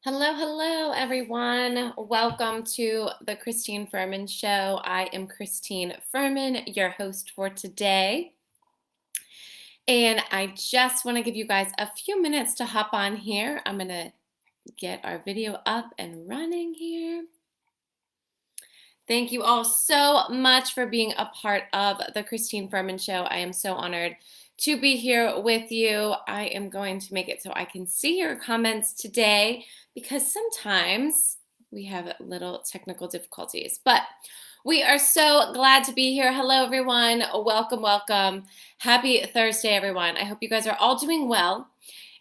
Hello, hello, everyone. Welcome to the Christine Furman Show. I am Christine Furman, your host for today. And I just want to give you guys a few minutes to hop on here. I'm going to get our video up and running here. Thank you all so much for being a part of the Christine Furman Show. I am so honored to be here with you. I am going to make it so I can see your comments today because sometimes we have little technical difficulties, but we are so glad to be here. Hello, everyone. Welcome, welcome. Happy Thursday, everyone. I hope you guys are all doing well.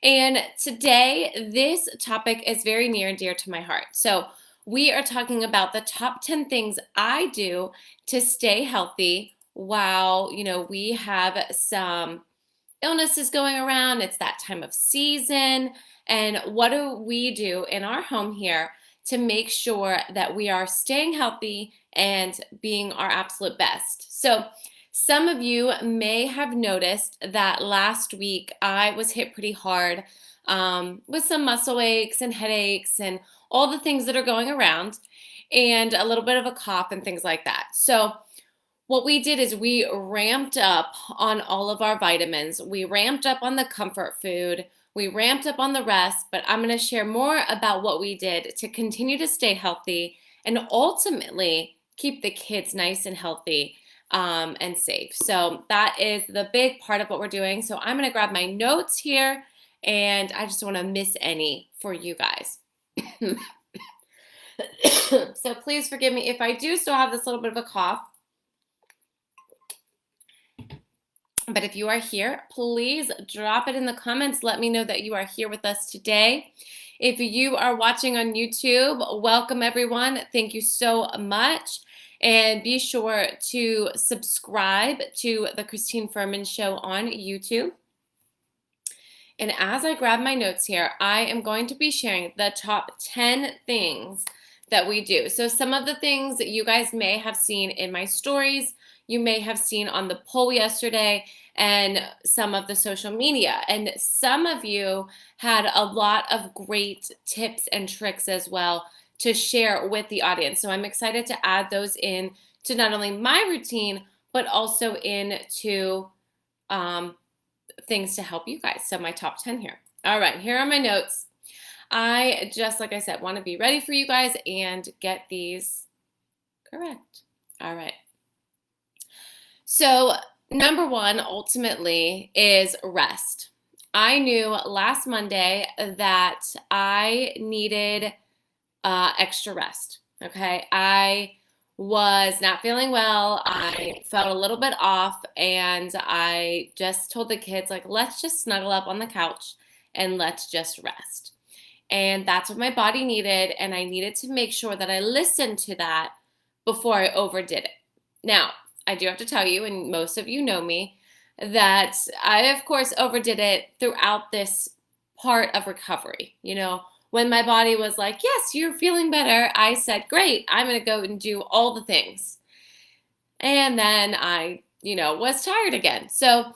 And today, this topic is very near and dear to my heart. So we are talking about the top 10 things I do to stay healthy while, we have some illnesses going around. It's that time of season. And what do we do in our home here to make sure that we are staying healthy and being our absolute best? So, some of you may have noticed that last week I was hit pretty hard with some muscle aches and headaches and all the things that are going around, and a little bit of a cough and things like that. So, what we did is we ramped up on all of our vitamins. We ramped up on the comfort food. We ramped up on the rest, but I'm going to share more about what we did to continue to stay healthy and ultimately keep the kids nice and healthy and safe. So that is the big part of what we're doing. So I'm going to grab my notes here, and I just don't want to miss any for you guys. So please forgive me if I do still have this little bit of a cough. But if you are here, please drop it in the comments. Let me know that you are here with us today. If you are watching on YouTube, welcome everyone. Thank you so much. And be sure to subscribe to the Christine Furman Show on YouTube. And as I grab my notes here, I am going to be sharing the top 10 things that we do. So some of the things that you guys may have seen in my stories, you may have seen on the poll yesterday, and some of the social media. And some of you had a lot of great tips and tricks as well to share with the audience. So I'm excited to add those in to not only my routine, but also into things to help you guys. So my top 10 here. All right, here are my notes. I just, like I said, want to be ready for you guys and get these correct. All right. So number one, ultimately, is rest. I knew last Monday that I needed extra rest. Okay. I was not feeling well. I felt a little bit off, and I just told the kids, like, let's just snuggle up on the couch and let's just rest. And that's what my body needed. And I needed to make sure that I listened to that before I overdid it. Now, I do have to tell you, and most of you know me, that I, of course, overdid it throughout this part of recovery. When my body was like, yes, you're feeling better, I said, great, I'm going to go and do all the things. And then I, was tired again. So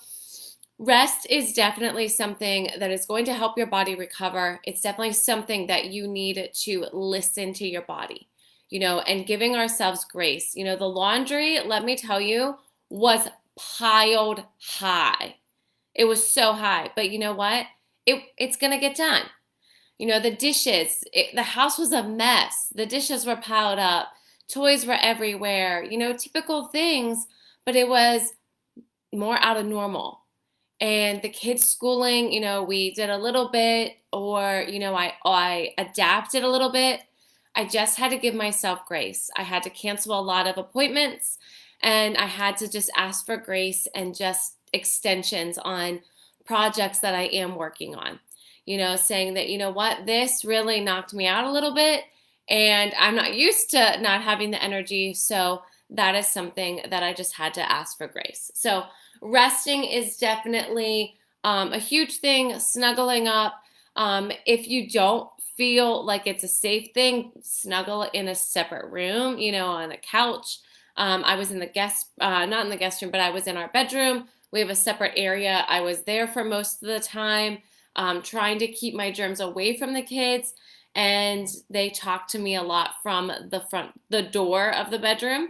rest is definitely something that is going to help your body recover. It's definitely something that you need to listen to your body, and giving ourselves grace. The laundry, let me tell you, was piled high. It was so high. But you know what? It's going to get done. The dishes, the house was a mess. The dishes were piled up. Toys were everywhere, typical things, but it was more out of normal. And the kids' schooling, we did a little bit, or, I adapted a little bit. I just had to give myself grace. I had to cancel a lot of appointments, and I had to just ask for grace and just extensions on projects that I am working on. Saying that, what, this really knocked me out a little bit, and I'm not used to not having the energy. So that is something that I just had to ask for grace. So resting is definitely a huge thing. Snuggling up. If you don't feel like it's a safe thing, snuggle in a separate room, on a couch. I was in the not in the guest room, but I was in our bedroom. We have a separate area. I was there for most of the time, trying to keep my germs away from the kids. and they talk to me a lot from the door of the bedroom,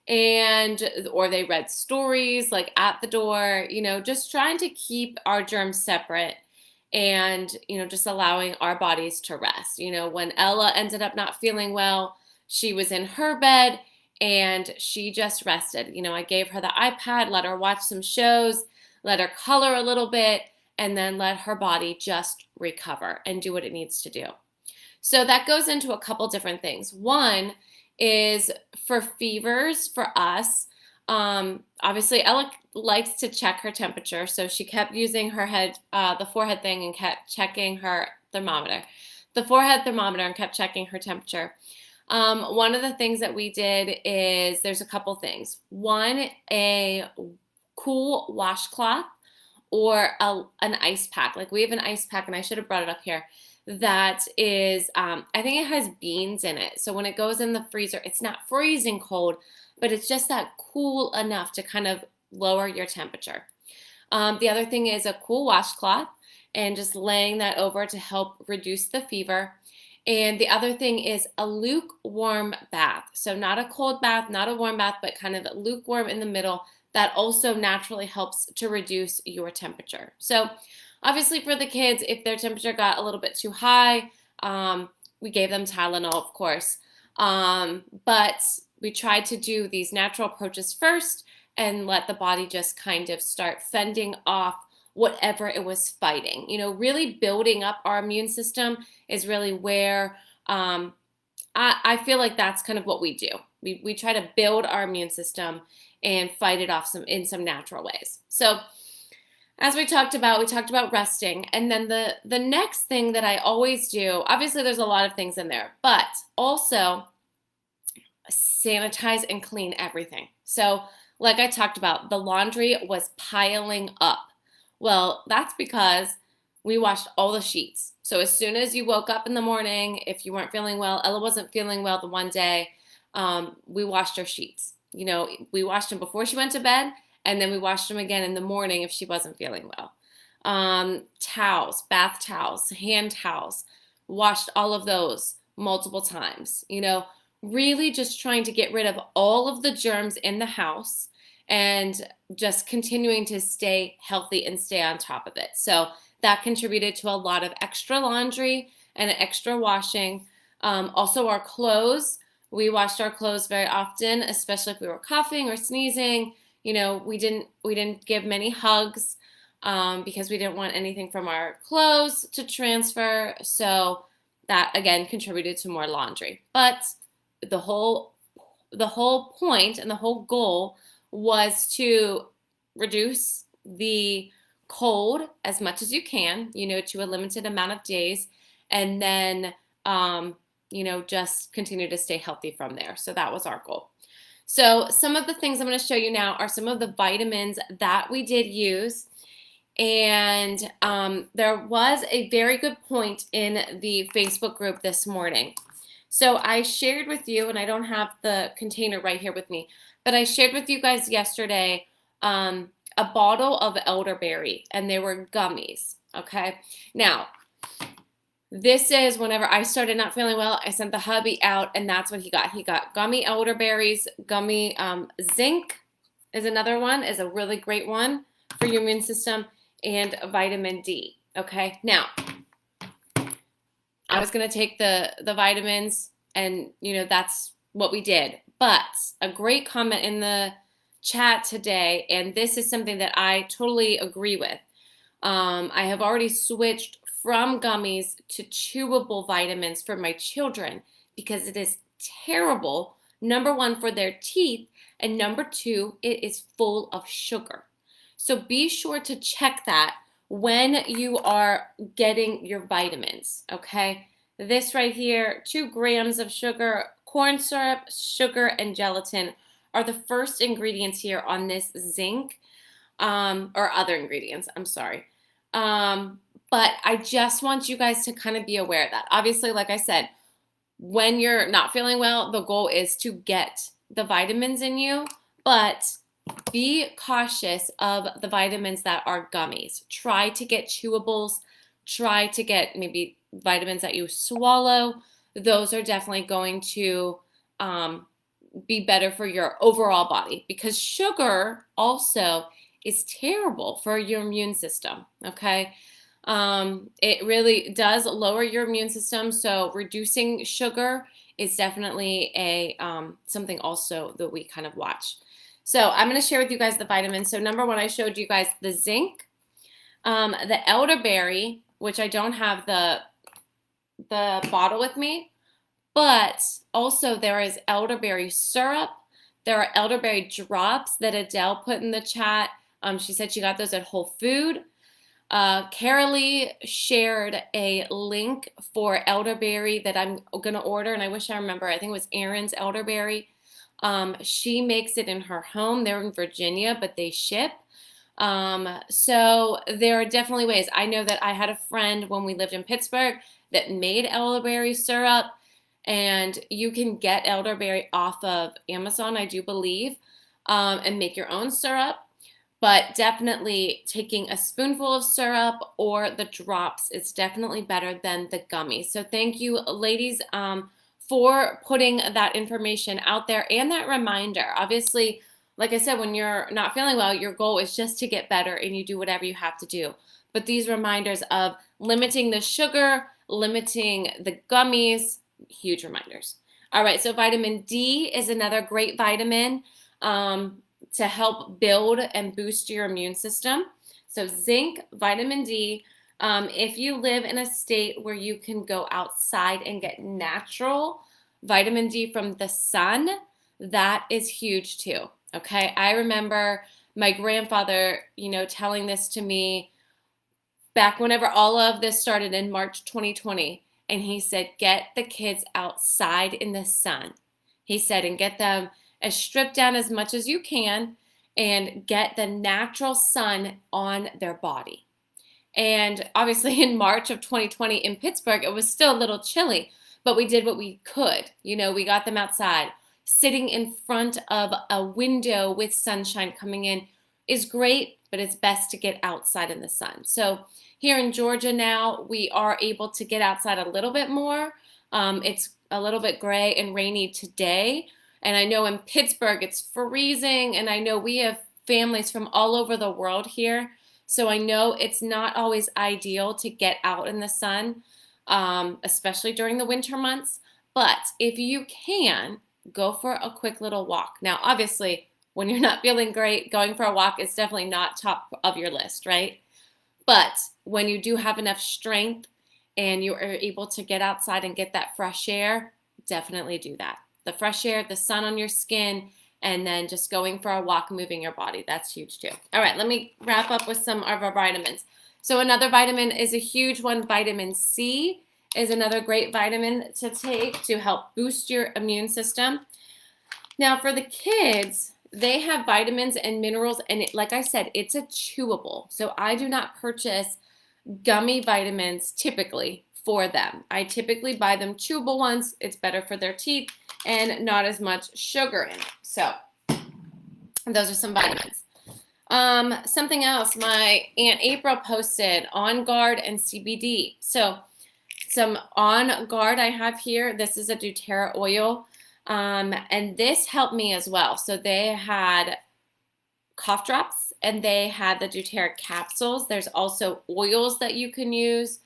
and or they read stories like at the door, just trying to keep our germs separate, and just allowing our bodies to rest. When Ella ended up not feeling well, she was in her bed and she just rested. I gave her the iPad, let her watch some shows, let her color a little bit, and then let her body just recover and do what it needs to do. So that goes into a couple different things. One is for fevers for us. Obviously, Ella likes to check her temperature, so she kept using her the forehead thing, and kept checking her thermometer, the forehead thermometer, and kept checking her temperature. One of the things that we did is there's a couple things. One, a cool washcloth or an ice pack. Like we have an ice pack, and I should have brought it up here. That is, I think it has beans in it. So when it goes in the freezer, it's not freezing cold, but it's just that cool enough to kind of lower your temperature. The other thing is a cool washcloth, and just laying that over to help reduce the fever. And the other thing is a lukewarm bath. So not a cold bath, not a warm bath, but kind of lukewarm in the middle. That also naturally helps to reduce your temperature. So obviously for the kids, if their temperature got a little bit too high, we gave them Tylenol, of course. But we tried to do these natural approaches first and let the body just kind of start fending off whatever it was fighting. Really building up our immune system is really where I feel like that's kind of what we do. We try to build our immune system and fight it off in some natural ways. So as we talked about resting. And then the next thing that I always do, obviously there's a lot of things in there, but also sanitize and clean everything. So like I talked about, the laundry was piling up. Well, that's because we washed all the sheets. So as soon as you woke up in the morning, if you weren't feeling well, Ella wasn't feeling well the one day, we washed her sheets. We washed them before she went to bed, and then we washed them again in the morning if she wasn't feeling well. Towels, bath towels, hand towels, washed all of those multiple times. Really just trying to get rid of all of the germs in the house and just continuing to stay healthy and stay on top of it. So that contributed to a lot of extra laundry and extra washing. Also our clothes. We washed our clothes very often, especially if we were coughing or sneezing. We didn't give many hugs because we didn't want anything from our clothes to transfer. So that again contributed to more laundry. But the whole point and the whole goal was to reduce the cold as much as you can, to a limited amount of days, and then just continue to stay healthy from there. So that was our goal. So some of the things I'm going to show you now are some of the vitamins that we did use. And there was a very good point in the Facebook group this morning. So I shared with you, and I don't have the container right here with me, but I shared with you guys yesterday a bottle of elderberry, and they were gummies, okay? Now, this is whenever I started not feeling well, I sent the hubby out, and that's what he got. He got gummy elderberries, gummy zinc is another one, is a really great one for your immune system, and vitamin D, okay? Now, I was going to take the vitamins, and, that's what we did. But a great comment in the chat today, and this is something that I totally agree with. I have already switched from gummies to chewable vitamins for my children because it is terrible, number one, for their teeth, and number two, it is full of sugar. So be sure to check that when you are getting your vitamins, okay? This right here, 2 grams of sugar, corn syrup, sugar, and gelatin are the first ingredients here on this zinc, or other ingredients, I'm sorry. But I just want you guys to kind of be aware of that. Obviously, like I said, when you're not feeling well, the goal is to get the vitamins in you, but be cautious of the vitamins that are gummies. Try to get chewables. try to get maybe vitamins that you swallow. Those are definitely going to be better for your overall body, because sugar also is terrible for your immune system. Okay. It really does lower your immune system. So reducing sugar is definitely a something also that we kind of watch. So I'm going to share with you guys the vitamins. So number one, I showed you guys the zinc, the elderberry, which I don't have the bottle with me, but also there is elderberry syrup. There are elderberry drops that Adele put in the chat. She said she got those at Whole Food. Carolee shared a link for elderberry that I'm going to order, and I wish I remember. I think it was Erin's elderberry. She makes it in her home. They're in Virginia, but they ship. So there are definitely ways. I know that I had a friend when we lived in Pittsburgh that made elderberry syrup, and you can get elderberry off of Amazon, I do believe, and make your own syrup. But definitely taking a spoonful of syrup or the drops is definitely better than the gummies. So thank you, ladies, for putting that information out there and that reminder. Obviously, like I said, when you're not feeling well, your goal is just to get better and you do whatever you have to do. But these reminders of limiting the sugar, limiting the gummies, huge reminders. All right, so vitamin D is another great vitamin to help build and boost your immune system. So zinc, vitamin D. If you live in a state where you can go outside and get natural vitamin D from the sun, that is huge too. Okay, I remember my grandfather, telling this to me back whenever all of this started in March 2020. And he said, get the kids outside in the sun. He said, and get them as stripped down as much as you can and get the natural sun on their body. And obviously in March of 2020 in Pittsburgh, it was still a little chilly, but we did what we could. We got them outside. Sitting in front of a window with sunshine coming in is great, but it's best to get outside in the sun. So here in Georgia now, we are able to get outside a little bit more. It's a little bit gray and rainy today. And I know in Pittsburgh it's freezing, and I know we have families from all over the world here. So I know it's not always ideal to get out in the sun, especially during the winter months. But if you can, go for a quick little walk. Now, obviously, when you're not feeling great, going for a walk is definitely not top of your list, right? But when you do have enough strength and you are able to get outside and get that fresh air, definitely do that. The fresh air, the sun on your skin, and then just going for a walk, moving your body. That's huge too. All right, let me wrap up with some of our vitamins. So another vitamin is a huge one. Vitamin C is another great vitamin to take to help boost your immune system. Now for the kids, they have vitamins and minerals, and like I said, it's a chewable. So I do not purchase gummy vitamins typically for them. I typically buy them chewable ones. It's better for their teeth and not as much sugar in it. So those are some vitamins. Something else, my Aunt April posted On Guard and CBD. So some On Guard I have here. This is a Doterra oil. And this helped me as well. So they had cough drops and they had the Doterra capsules. There's also oils that you can use.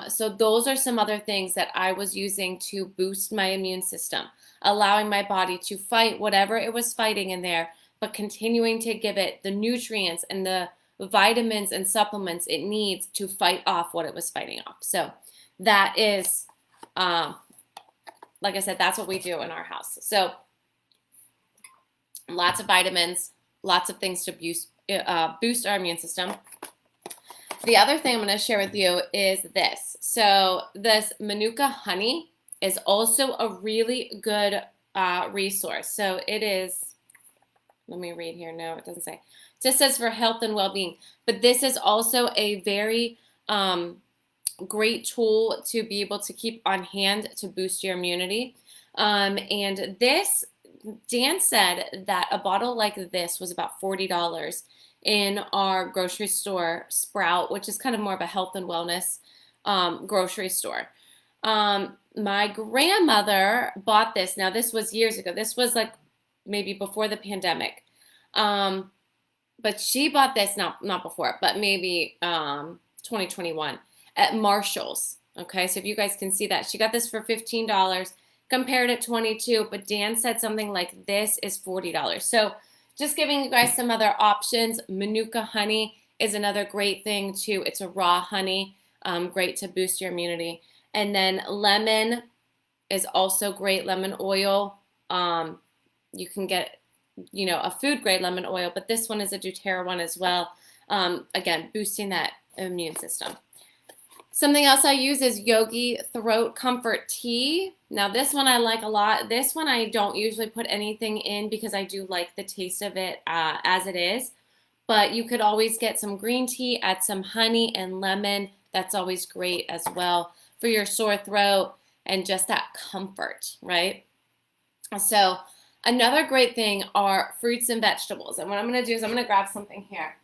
So those are some other things that I was using to boost my immune system, allowing my body to fight whatever it was fighting in there, but continuing to give it the nutrients and the vitamins and supplements it needs to fight off what it was fighting off. So that is, like I said, that's what we do in our house. So lots of vitamins, lots of things to boost our immune system. The other thing I'm going to share with you is this. So this Manuka Honey is also a really good resource. So it is, let me read here. No, it doesn't say. It just says for health and well-being. But this is also a very great tool to be able to keep on hand to boost your immunity. And this, Dan said that a bottle like this was about $40. in our grocery store, Sprout, which is kind of more of a health and wellness grocery store. My grandmother bought this. Now, this was years ago. This was like maybe before the pandemic. But she bought this, not before, but maybe 2021 at Marshall's. Okay, so if you guys can see that, she got this for $15, compared at 22, but Dan said something like this is $40. So just giving you guys some other options. Manuka Honey is another great thing too. It's a raw honey, great to boost your immunity. And then lemon is also great. Lemon oil. You can get, a food grade lemon oil, but this one is a Doterra one as well. Again, boosting that immune system. Something else I use is Yogi Throat Comfort Tea. Now this one I like a lot. This one I don't usually put anything in because I do like the taste of it as it is. But you could always get some green tea, add some honey and lemon. That's always great as well for your sore throat and just that comfort, right? So another great thing are fruits and vegetables. And what I'm going to do is I'm going to grab something here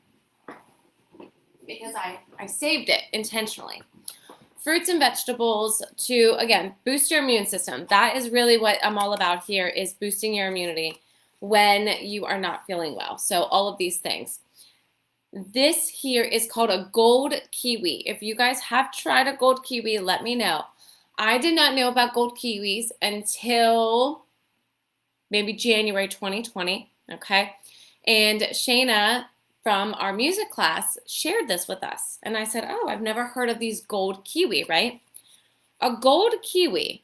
because I saved it intentionally. Fruits and vegetables to, again, boost your immune system. That is really what I'm all about here, is boosting your immunity when you are not feeling well. So all of these things. This here is called a gold kiwi. If you guys have tried a gold kiwi, let me know. I did not know about gold kiwis until maybe January 2020, okay? And Shayna from our music class shared this with us. And I said, oh, I've never heard of these gold kiwi, right? A gold kiwi,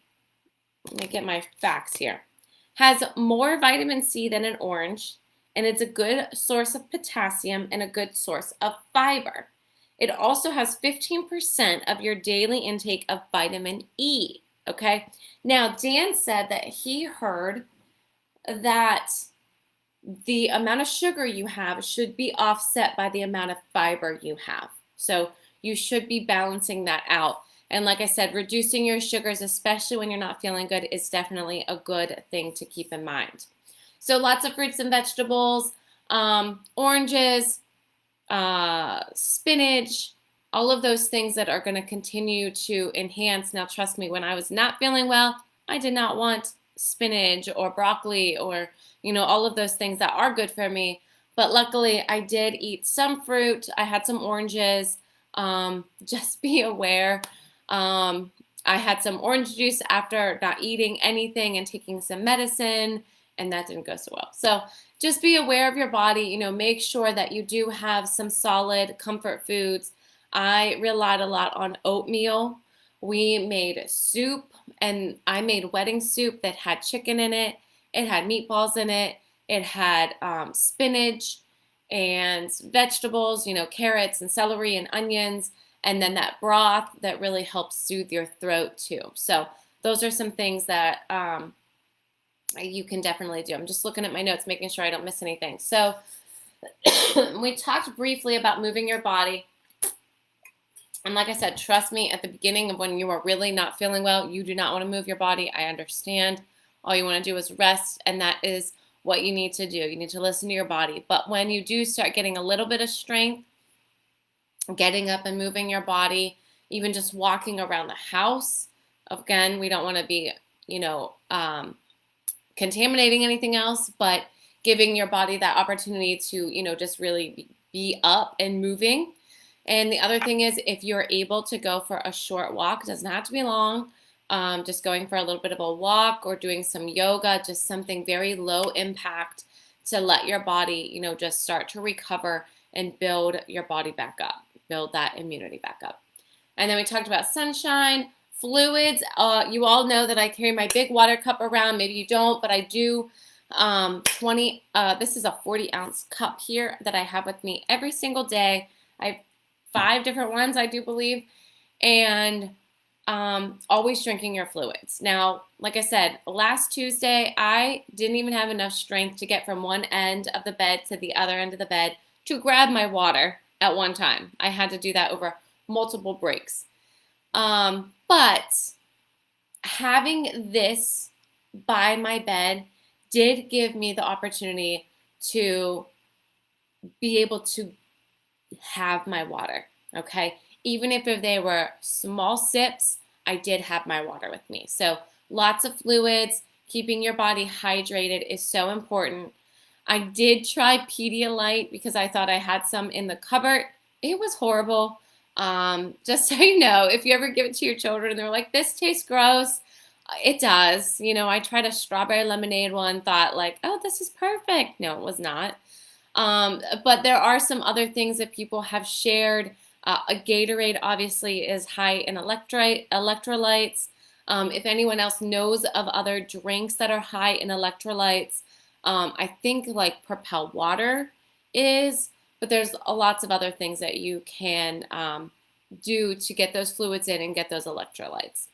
let me get my facts here, has more vitamin C than an orange, and it's a good source of potassium and a good source of fiber. It also has 15% of your daily intake of vitamin E, okay? Now, Dan said that he heard that the amount of sugar you have should be offset by the amount of fiber you have. So you should be balancing that out. And like I said, reducing your sugars, especially when you're not feeling good, is definitely a good thing to keep in mind. So lots of fruits and vegetables, oranges, spinach, all of those things that are going to continue to enhance. Now, trust me, when I was not feeling well, I did not want spinach or broccoli or, all of those things that are good for me. But luckily, I did eat some fruit. I had some oranges. Just be aware. I had some orange juice after not eating anything and taking some medicine, and that didn't go so well. So just be aware of your body. Make sure that you do have some solid comfort foods. I relied a lot on oatmeal. We made soup, and I made wedding soup that had chicken in it. It had meatballs in it. It had spinach and vegetables, carrots and celery and onions, and then that broth that really helps soothe your throat too. So those are some things that you can definitely do. I'm just looking at my notes, making sure I don't miss anything. So we talked briefly about moving your body. And like I said, trust me, at the beginning of when you are really not feeling well, you do not want to move your body. I understand. All you want to do is rest, and that is what you need to do. You need to listen to your body. But when you do start getting a little bit of strength, getting up and moving your body, even just walking around the house, again, we don't want to be, contaminating anything else, but giving your body that opportunity to, just really be up and moving. And the other thing is, if you're able to go for a short walk, it doesn't have to be long, just going for a little bit of a walk or doing some yoga, just something very low impact to let your body, just start to recover and build your body back up, build that immunity back up. And then we talked about sunshine, fluids. You all know that I carry my big water cup around. Maybe you don't, but I do. This is a 40-ounce cup here that I have with me every single day. I have 5 different ones, I do believe, and always drinking your fluids. Now, like I said, last Tuesday, I didn't even have enough strength to get from one end of the bed to the other end of the bed to grab my water at one time. I had to do that over multiple breaks. But having this by my bed did give me the opportunity to be able to have my water, okay? Even if they were small sips, I did have my water with me. So lots of fluids, keeping your body hydrated is so important. I did try Pedialyte because I thought I had some in the cupboard. It was horrible. Just so you know, if you ever give it to your children and they're like, this tastes gross, it does. You know, I tried a strawberry lemonade one, thought like, oh, this is perfect. No, it was not. But there are some other things that people have shared. A Gatorade obviously is high in electrolytes. If anyone else knows of other drinks that are high in electrolytes, I think like Propel Water is, but there's lots of other things that you can do to get those fluids in and get those electrolytes.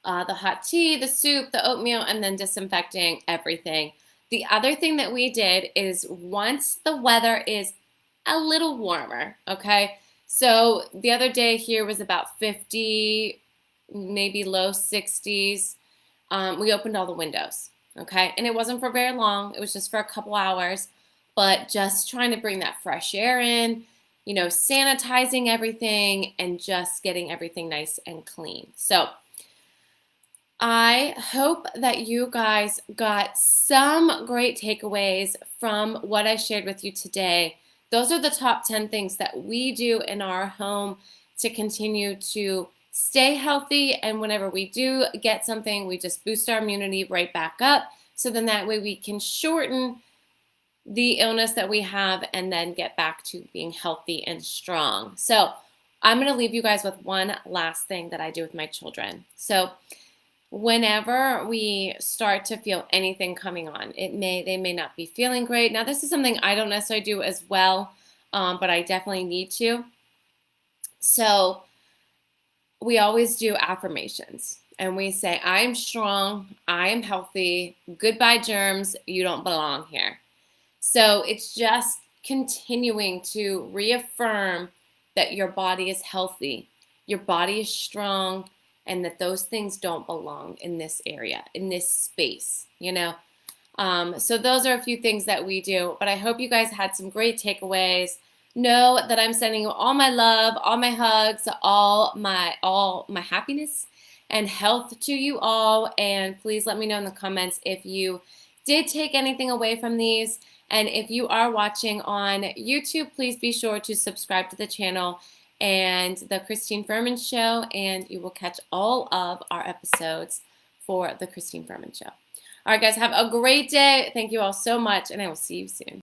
The hot tea, the soup, the oatmeal, and then disinfecting everything. The other thing that we did is once the weather is a little warmer, okay? So the other day here was about 50, maybe low 60s. We opened all the windows, okay? And it wasn't for very long. It was just for a couple hours, but just trying to bring that fresh air in, you know, sanitizing everything and just getting everything nice and clean. So I hope that you guys got some great takeaways from what I shared with you today. Those are the top 10 things that we do in our home to continue to stay healthy. And whenever we do get something, we just boost our immunity right back up. So then that way we can shorten the illness that we have and then get back to being healthy and strong. So I'm going to leave you guys with one last thing that I do with my children. So whenever we start to feel anything coming on, they may not be feeling great. Now, this is something I don't necessarily do as well, but I definitely need to. So we always do affirmations, and we say, I am strong, I am healthy, goodbye germs, you don't belong here. So it's just continuing to reaffirm that your body is healthy, your body is strong, and that those things don't belong in this area, in this space, you know? So those are a few things that we do, but I hope you guys had some great takeaways. Know that I'm sending you all my love, all my hugs, all my happiness and health to you all. And please let me know in the comments if you did take anything away from these. And if you are watching on YouTube, please be sure to subscribe to the channel and the Christine Furman Show, and you will catch all of our episodes for the Christine Furman Show. All right, guys, have a great day. Thank you all so much, and I will see you soon.